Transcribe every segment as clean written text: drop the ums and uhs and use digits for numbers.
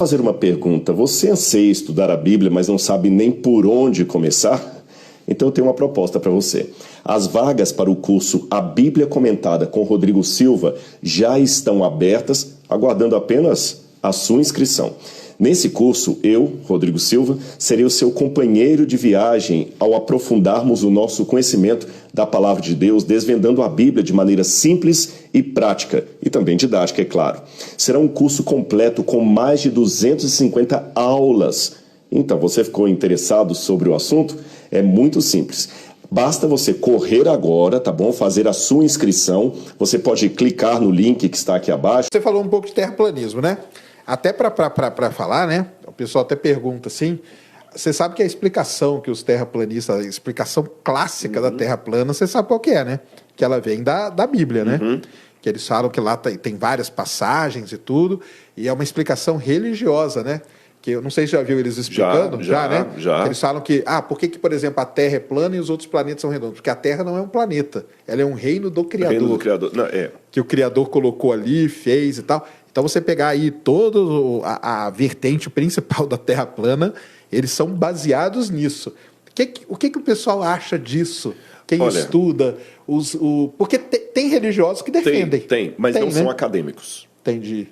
Fazer uma pergunta. Você anseia estudar a Bíblia, mas não sabe nem por onde começar? Então eu tenho uma proposta para você. As vagas para o curso A Bíblia Comentada com Rodrigo Silva já estão abertas, aguardando apenas a sua inscrição. Nesse curso, eu, Rodrigo Silva, serei o seu companheiro de viagem ao aprofundarmos o nosso conhecimento da Palavra de Deus, desvendando a Bíblia de maneira simples e prática, e também didática, é claro. Será um curso completo com mais de 250 aulas. Então, você ficou interessado sobre o assunto? É muito simples. Basta você correr agora, tá bom? Fazer a sua inscrição. Você pode clicar no link que está aqui abaixo. Você falou um pouco de terraplanismo, né? Até para falar, né? O pessoal até pergunta assim. Você sabe que a explicação que os terraplanistas, a explicação clássica da Terra plana, você sabe qual que é, né? Que ela vem da Bíblia, né? Que eles falam que lá tem várias passagens e tudo, e é uma explicação religiosa, né? Que eu não sei se já viu eles explicando, né? Já. Eles falam que, por que, por exemplo, a Terra é plana e os outros planetas são redondos? Porque a Terra não é um planeta, ela é um reino do Criador. Reino do Criador. Não, que o Criador colocou ali, fez e tal. Então você pegar aí toda a vertente principal da Terra plana, eles são baseados nisso. O que o pessoal acha disso? Quem estuda? Porque tem religiosos que defendem. Tem, mas não são acadêmicos. Entendi.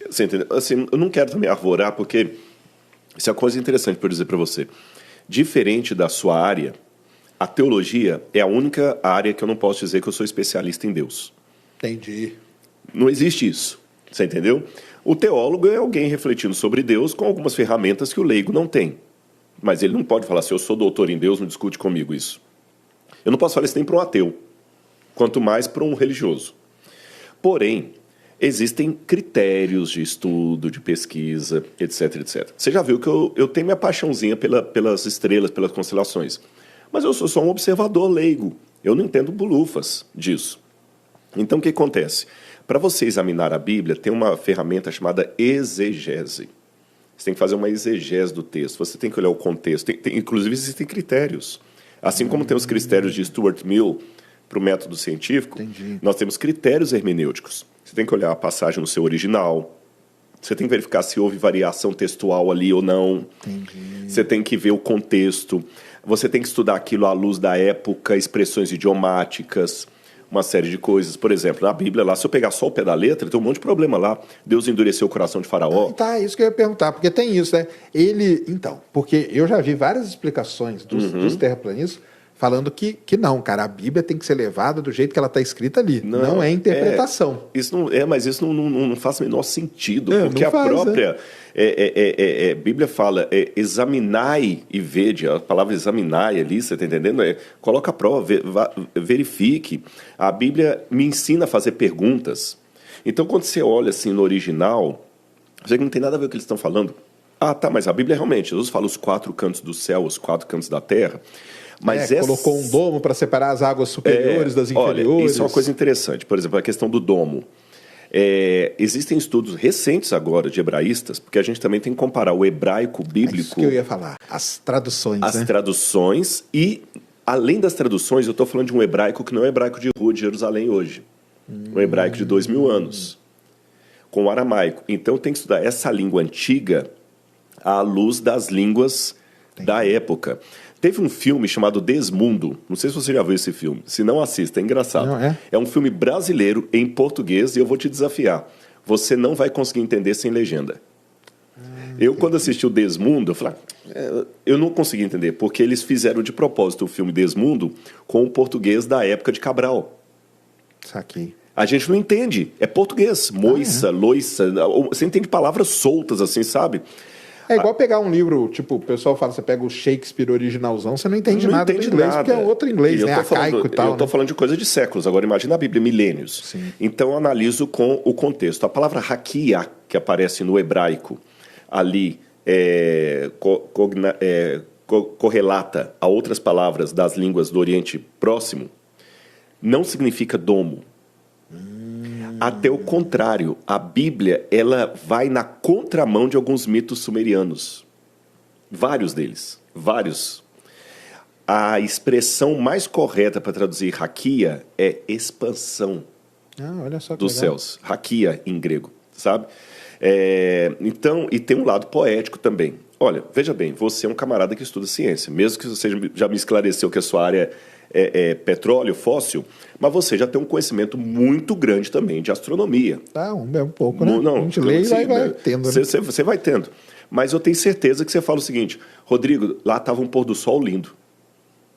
Você entendeu? Assim, eu não quero também arvorar, porque isso é uma coisa interessante para eu dizer para você. Diferente da sua área, a teologia é a única área que eu não posso dizer que eu sou especialista em Deus. Entendi. Não existe isso. Você entendeu? O teólogo é alguém refletindo sobre Deus com algumas ferramentas que o leigo não tem. Mas ele não pode falar assim, eu sou doutor em Deus, não discute comigo isso. Eu não posso falar isso nem para um ateu, quanto mais para um religioso. Porém, existem critérios de estudo, de pesquisa, etc, etc. Você já viu que eu tenho minha paixãozinha pelas estrelas, pelas constelações. Mas eu sou só um observador leigo. Eu não entendo bolufas disso. Então, o que acontece? Para você examinar a Bíblia, tem uma ferramenta chamada exegese. Você tem que fazer uma exegese do texto. Você tem que olhar o contexto. Inclusive, existem critérios. Assim como tem os critérios de Stuart Mill para o método científico, nós temos critérios hermenêuticos. Você tem que olhar a passagem no seu original. Você tem que verificar se houve variação textual ali ou não. Você tem que ver o contexto. Você tem que estudar aquilo à luz da época, expressões idiomáticas, uma série de coisas. Por exemplo, na Bíblia, lá, se eu pegar só o pé da letra, tem um monte de problema lá. Deus endureceu o coração de Faraó. Isso que eu ia perguntar, porque tem isso, né? Porque eu já vi várias explicações dos terraplanistas falando que não, cara, a Bíblia tem que ser levada do jeito que ela está escrita ali. Não é interpretação. Mas isso não faz o menor sentido, porque a própria Bíblia fala, examinai e vede, a palavra examinai ali, você está entendendo? Coloca a prova, verifique. A Bíblia me ensina a fazer perguntas. Então, quando você olha assim no original, você vê que não tem nada a ver com o que eles estão falando. Mas a Bíblia realmente, Jesus fala os 4 cantos do céu, os 4 cantos da terra. Mas colocou um domo para separar as águas superiores das inferiores. Olha, isso é uma coisa interessante. Por exemplo, a questão do domo. Existem estudos recentes agora de hebraístas, porque a gente também tem que comparar o hebraico bíblico... Isso que eu ia falar, as traduções. As traduções e, além das traduções, eu estou falando de um hebraico que não é o hebraico de rua de Jerusalém hoje. Um hebraico de 2000 anos, com o aramaico. Então tem que estudar essa língua antiga à luz das línguas da época. Teve um filme chamado Desmundo, não sei se você já viu esse filme, se não assista, é engraçado. É um filme brasileiro em português e eu vou te desafiar. Você não vai conseguir entender sem legenda. Quando assisti o Desmundo, eu falei, eu não consegui entender, porque eles fizeram de propósito o filme Desmundo com o português da época de Cabral. Saquei. A gente não entende, é português, moiça, loiça, você entende palavras soltas assim, sabe? É igual pegar um livro, tipo, o pessoal fala, você pega o Shakespeare originalzão, você não entende nada do inglês, porque é outro inglês, né? Arcaico e tal. Eu estou falando de coisa de séculos, agora imagina a Bíblia, milênios. Sim. Então eu analiso com o contexto. A palavra hakia, que aparece no hebraico, ali, correlata a outras palavras das línguas do Oriente Próximo, não significa domo. Até o contrário, a Bíblia ela vai na contramão de alguns mitos sumerianos. Vários deles, vários. A expressão mais correta para traduzir hakia é expansão olha só que dos legal. céus. Hakia em grego. sabe? Então, e tem um lado poético também. Olha, veja bem, você é um camarada que estuda ciência, mesmo que você já me esclareceu que a sua área é petróleo, fóssil, mas você já tem um conhecimento muito grande também de astronomia. Tá, um pouco, né? Não, a gente lê e vai tendo. Né? Você vai tendo. Mas eu tenho certeza que você fala o seguinte, Rodrigo, lá estava um pôr do sol lindo.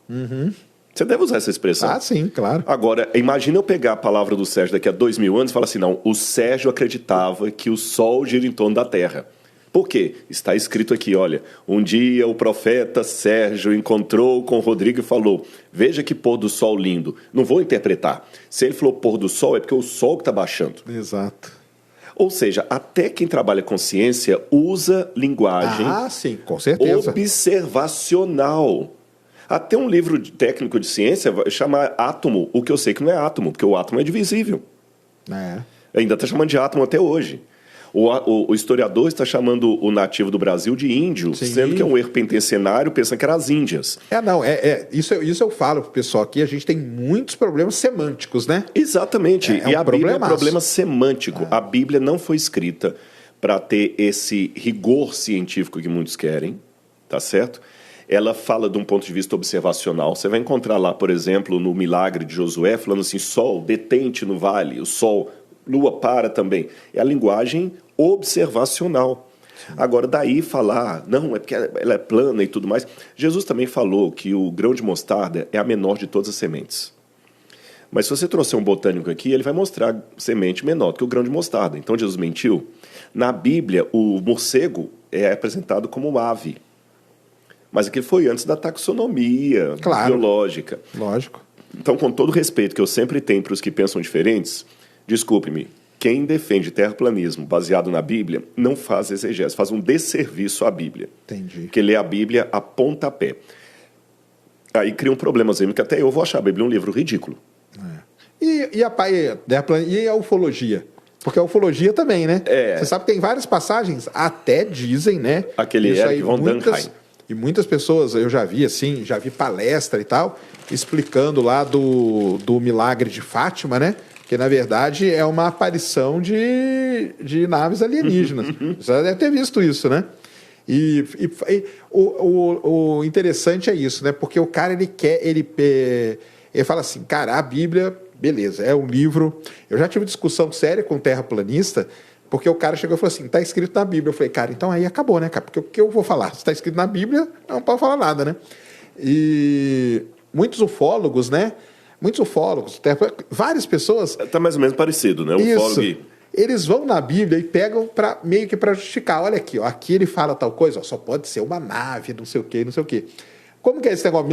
Uhum. Você deve usar essa expressão. Ah, sim, claro. Agora, imagina eu pegar a palavra do Sérgio daqui a 2000 anos e falar assim, não, o Sérgio acreditava que o sol gira em torno da Terra. Por quê? Está escrito aqui, olha, um dia o profeta Sérgio encontrou com Rodrigo e falou, veja que pôr do sol lindo. Não vou interpretar. Se ele falou pôr do sol, é porque o sol que está baixando. Exato. Ou seja, até quem trabalha com ciência usa linguagem sim, com certeza. observacional. Até um livro técnico de ciência vai chamar átomo, o que eu sei que não é átomo, porque o átomo é divisível. Ainda está chamando de átomo até hoje. O historiador está chamando o nativo do Brasil de índio, Sim. sendo que é um erro penitencionário, pensando que eram as Índias. Isso eu falo pro pessoal aqui, a gente tem muitos problemas semânticos, né? Exatamente, e a Bíblia é um problema semântico. A Bíblia não foi escrita para ter esse rigor científico que muitos querem, tá certo? Ela fala de um ponto de vista observacional. Você vai encontrar lá, por exemplo, no milagre de Josué, falando assim, sol, detente no vale, o sol... Lua para também. É a linguagem observacional. Agora, daí falar, não, é porque ela é plana e tudo mais. Jesus também falou que o grão de mostarda é a menor de todas as sementes. Mas se você trouxer um botânico aqui, ele vai mostrar semente menor do que o grão de mostarda. Então, Jesus mentiu. Na Bíblia, o morcego é apresentado como uma ave. Mas aquilo foi antes da taxonomia biológica. Lógico. Então, com todo o respeito que eu sempre tenho para os que pensam diferentes... Desculpe-me, quem defende terraplanismo baseado na Bíblia não faz exegese, faz um desserviço à Bíblia. Entendi. Porque lê a Bíblia a pontapé. Aí cria um problema, que até eu vou achar a Bíblia um livro ridículo. E a ufologia? Porque a ufologia também, né? Você sabe que tem várias passagens, até dizem, né? Aquele Eric von Däniken. E muitas pessoas, eu já vi palestra e tal, explicando lá do milagre de Fátima, né? Que, na verdade, é uma aparição de naves alienígenas. Você já deve ter visto isso, né? E o interessante é isso, né? Porque o cara, ele fala assim, cara, a Bíblia, beleza, é um livro... Eu já tive discussão séria com o terraplanista, porque o cara chegou e falou assim, está escrito na Bíblia. Eu falei, cara, então aí acabou, né, cara? Porque o que eu vou falar? Se está escrito na Bíblia, não pode falar nada, né? E muitos ufólogos, né? Várias pessoas... Está mais ou menos parecido, né? Isso. Eles vão na Bíblia e pegam meio que para justificar. Olha aqui, ó, aqui ele fala tal coisa, ó, só pode ser uma nave, não sei o quê, não sei o quê. Como que é esse negócio?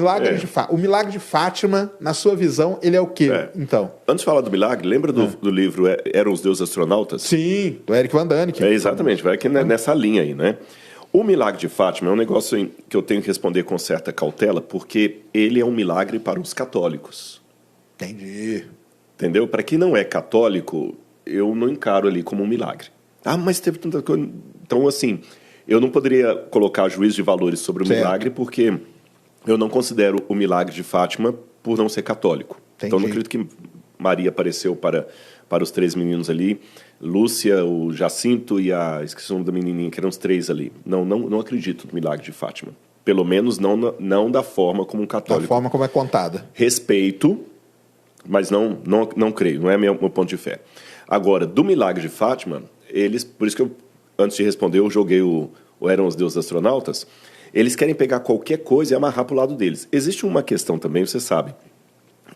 O milagre de Fátima, na sua visão, ele é o quê, então? Antes de falar do milagre, lembra do livro Eram os Deuses Astronautas? Sim, do Eric von Däniken. Exatamente, vai aqui nessa linha aí, né? O milagre de Fátima é um negócio que eu tenho que responder com certa cautela, porque ele é um milagre para os católicos. Entendi. Entendeu? Para quem não é católico, eu não encaro ali como um milagre. Ah, mas teve tanta coisa... Então, assim, eu não poderia colocar juízo de valores sobre o milagre, porque eu não considero o milagre de Fátima por não ser católico. Entendi. Então, eu não acredito que Maria apareceu para os 3 meninos ali, Lúcia, o Jacinto e esqueci o nome da menininha, que eram os 3 ali. Não acredito no milagre de Fátima. Pelo menos não da forma como um católico. Da forma como é contada. Respeito, mas não creio, não é meu ponto de fé. Agora, do milagre de Fátima, por isso que eu, antes de responder, eu joguei Eram os Deuses Astronautas, eles querem pegar qualquer coisa e amarrar para o lado deles. Existe uma questão também, você sabe,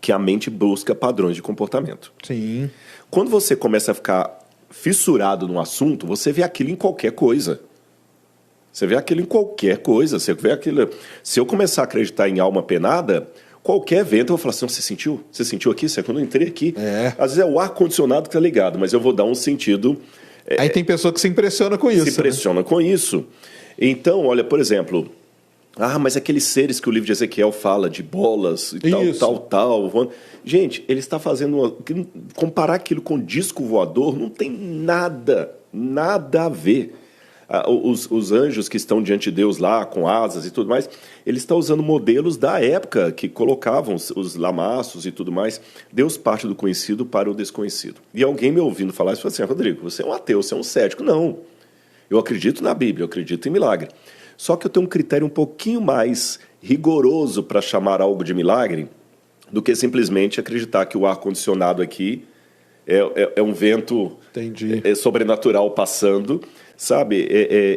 que a mente busca padrões de comportamento. Sim. Quando você começa a ficar fissurado num assunto, você vê aquilo em qualquer coisa. Você vê aquilo em qualquer coisa. Você vê aquilo... Se eu começar a acreditar em alma penada... Qualquer evento eu vou falar assim, você sentiu? Você sentiu aqui? Quando eu entrei aqui? Às vezes é o ar-condicionado que está ligado, mas eu vou dar um sentido... Aí tem pessoa que se impressiona com isso. Se impressiona com isso. Então, olha, por exemplo... mas aqueles seres que o livro de Ezequiel fala, de bolas e tal... Gente, ele está fazendo... Comparar aquilo com disco voador não tem nada a ver. Os anjos que estão diante de Deus lá, com asas e tudo mais, eles estão usando modelos da época que colocavam os lamaços e tudo mais. Deus parte do conhecido para o desconhecido. E alguém me ouvindo falar isso, falou assim, Rodrigo, você é um ateu, você é um cético. Não, eu acredito na Bíblia, eu acredito em milagre. Só que eu tenho um critério um pouquinho mais rigoroso para chamar algo de milagre do que simplesmente acreditar que o ar-condicionado aqui é um vento sobrenatural passando, sabe?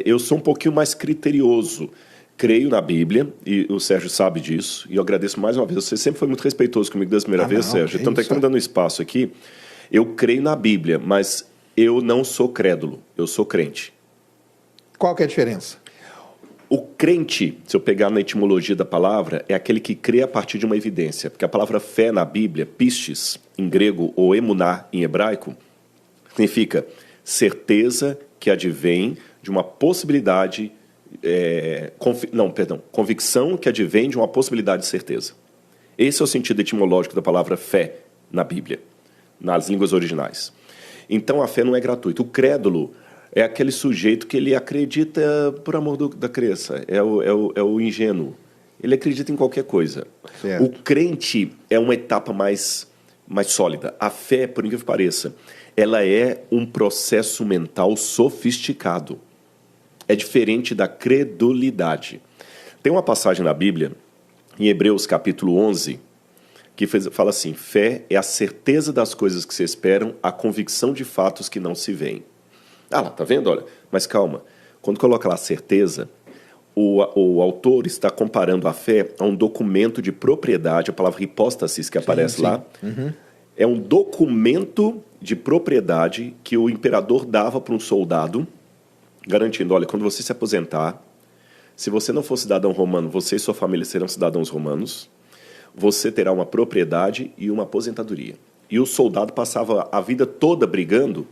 Eu sou um pouquinho mais criterioso. Creio na Bíblia, e o Sérgio sabe disso, e eu agradeço mais uma vez. Você sempre foi muito respeitoso comigo das primeiras vezes, Sérgio. Então, está me dando espaço aqui. Eu creio na Bíblia, mas eu não sou crédulo, eu sou crente. Qual que é a diferença? O crente, se eu pegar na etimologia da palavra, é aquele que crê a partir de uma evidência. Porque a palavra fé na Bíblia, pistis, em grego, ou emuná, em hebraico, significa certeza que advém de uma possibilidade... convicção que advém de uma possibilidade de certeza. Esse é o sentido etimológico da palavra fé na Bíblia, nas línguas originais. Então, a fé não é gratuita. O crédulo é aquele sujeito que ele acredita por amor da crença, é o ingênuo. Ele acredita em qualquer coisa. Certo. O crente é uma etapa mais sólida. A fé, por incrível que pareça, ela é um processo mental sofisticado. É diferente da credulidade. Tem uma passagem na Bíblia, em Hebreus capítulo 11, que fala assim, fé é a certeza das coisas que se esperam, a convicção de fatos que não se veem. Ah lá, tá vendo? Olha, mas calma. Quando coloca lá certeza, o autor está comparando a fé a um documento de propriedade, a palavra hipóstasis que aparece lá, é um documento de propriedade que o imperador dava para um soldado, garantindo, olha, quando você se aposentar, se você não for cidadão romano, você e sua família serão cidadãos romanos, você terá uma propriedade e uma aposentadoria. E o soldado passava a vida toda brigando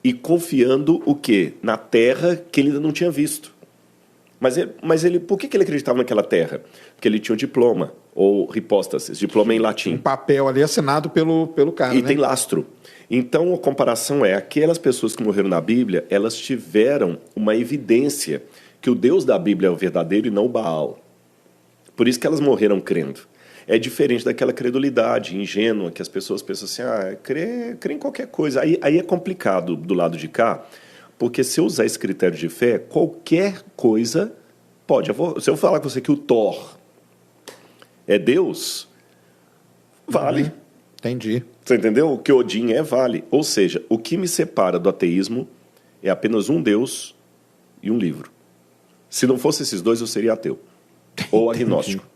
e confiando o quê? Na terra que ele ainda não tinha visto. Mas ele, por que ele acreditava naquela terra? Porque ele tinha um diploma, ou hipóstasis, diploma em latim. Um papel ali assinado pelo cara, e tem lastro. Então, a comparação é, aquelas pessoas que morreram na Bíblia, elas tiveram uma evidência que o Deus da Bíblia é o verdadeiro e não o Baal. Por isso que elas morreram crendo. É diferente daquela credulidade ingênua que as pessoas pensam assim, crê em qualquer coisa. Aí é complicado do lado de cá, porque se eu usar esse critério de fé, qualquer coisa pode. Se eu falar com você que o Thor é Deus, vale. Entendi. Você entendeu? O que Odin vale. Ou seja, o que me separa do ateísmo é apenas um Deus e um livro. Se não fosse esses dois, eu seria ateu. Ou agnóstico.